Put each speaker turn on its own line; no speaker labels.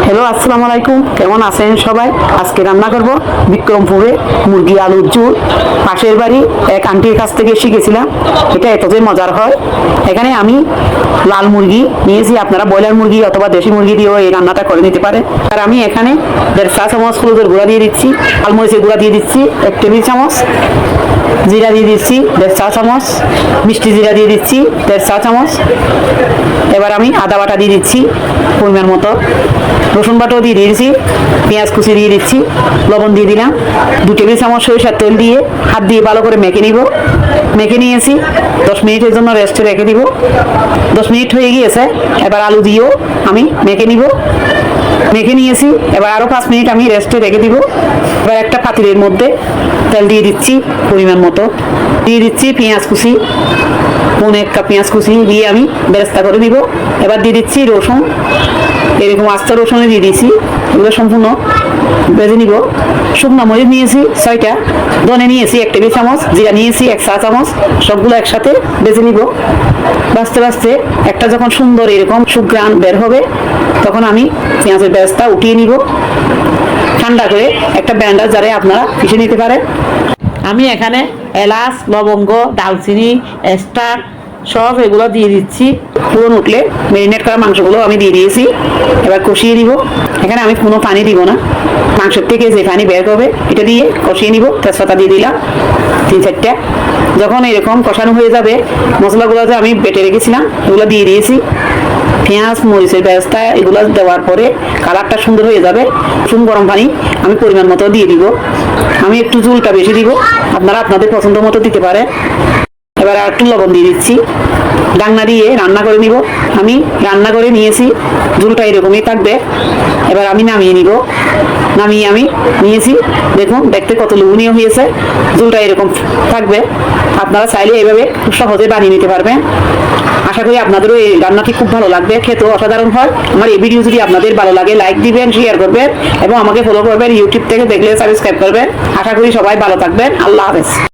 Hello, আসসালামু আলাইকুম। কেমন আছেন সবাই? আজকে রান্না করব বিক্রমপুরে মুরগি আলুর ঝোল। পাশের বাড়ি এক আন্টির কাছ থেকে শিখেছিলাম, এটা এতটাই মজার হয়। এখানে আমি লাল মুরগি নিয়েছি, আপনারা ব্রয়লার মুরগি অথবা দেশি মুরগি দিয়েও এই রান্নাটা করে নিতে পারে। আর আমি এখানে 1.5 চা চামচ হলুদের গুঁড়া দিয়ে দিচ্ছি, আলমরিচের গুঁড়া দিয়ে দিচ্ছি 1 টেবিল চামচ, জিরা দিয়ে দিচ্ছি 1.5 চা চামচ, মিষ্টি জিরা দিয়ে দিচ্ছি 1.5 চা চামচ। এবার আমি আদা বাটা দিয়ে দিচ্ছি পরিমাণ মতো, রসুন বাটাও দিয়ে দিয়েছি, পেঁয়াজ কুচি দিয়ে দিচ্ছি, লবণ দিয়ে দিলাম, 2 টেবিল চামচ সরিষার তেল দিয়ে হাত দিয়ে ভালো করে মেখে নিব। মেখে নিয়েছি, 10 মিনিটের জন্য রেস্টে রেখে দিব। 10 মিনিট হয়ে গিয়েছে, এবার আলু দিয়েও আমি মেখে নিব। মেখে নিয়েছি, এবার আরও 5 মিনিট আমি রেস্টে রেখে দিব। এবার একটা পাতিলের মধ্যে তেল দিয়ে দিচ্ছি পরিমাণ মতো, দিয়ে দিচ্ছি পেঁয়াজ কুচি, 1 কাপ পেঁয়াজ কুচি দিয়ে আমি বেরেস্তা করে দিব। এবার দিয়ে দিচ্ছি রসুন, এরকম আস্ত রসুনে দিয়ে দিয়েছি, এগুলো সম্পূর্ণ ভেজে নিব। শুকনো মরিচ নিয়েছি 6টা, ধনে নিয়েছি 1 টেবিল চামচ, জিরা নিয়েছি 1 চা চামচ, সবগুলো একসাথে ভেজে নিব। বাঁচতে বাঁচতে একটা যখন সুন্দর এরকম সুঘ্রাণ বের হবে, তখন আমি পেঁয়াজের বেরেস্তা উঠিয়ে নিব। ঠান্ডা করে একটা ব্লেন্ডার জারে আপনারা পিষে নিতে পারেন। আমি এখানে এলাচ, লবঙ্গ, দালচিনি, স্টার সব এগুলো দিয়ে দিচ্ছি। পুরো উঠলে ম্যারিনেট করা মাংসগুলো আমি দিয়ে দিয়েছি, এবার কষিয়ে দিব। এখানে আমি কোনো পানি দিব না, মাংসের থেকে যে পানি বের হবে এটা দিয়ে কষিয়ে নিব। তেজপাতা দিয়ে দিলাম 3-4টা। যখন এরকম কষানো হয়ে যাবে, মশলাগুলো যে আমি বেটে রেখেছিলাম এগুলো দিয়ে দিয়েছি। পেঁয়াজ মরিচের বেরেস্তা এগুলো দেওয়ার পরে কালারটা সুন্দর হয়ে যাবে। রসুন গরম পানি আমি পরিমাণ মতো দিয়ে দিব। আমি একটু ঝোলটা বেশি দিব, আপনারা আপনাদের পছন্দ মতো দিতে পারে। এবার একটু লবণ দিয়ে দিচ্ছি, ডাকনা দিয়ে রান্না করে নিব। আমি রান্না করে নিয়েছি, ঝোলটা এরকমই থাকবে। এবার আমি নামিয়ে নিব। নামিয়ে আমি নিয়েছি, দেখুন দেখতে কত লোভনীয় হয়েছে। ঝোলটা এরকম থাকবে, আপনারা চাইলে এইভাবে খুব সহজে বানিয়ে নিতে পারবেন। আশা করি আপনাদেরও এই রান্নাটি খুব ভালো লাগবে, খেতেও অসাধারণ হয়। আমার এই ভিডিও যদি আপনাদের ভালো লাগে লাইক দিবেন, শেয়ার করবেন এবং আমাকে ফলো করবেন। ইউটিউব থেকে দেখলে সাবস্ক্রাইব করবেন। আশা করি সবাই ভালো থাকবেন। আল্লাহ হাফেজ।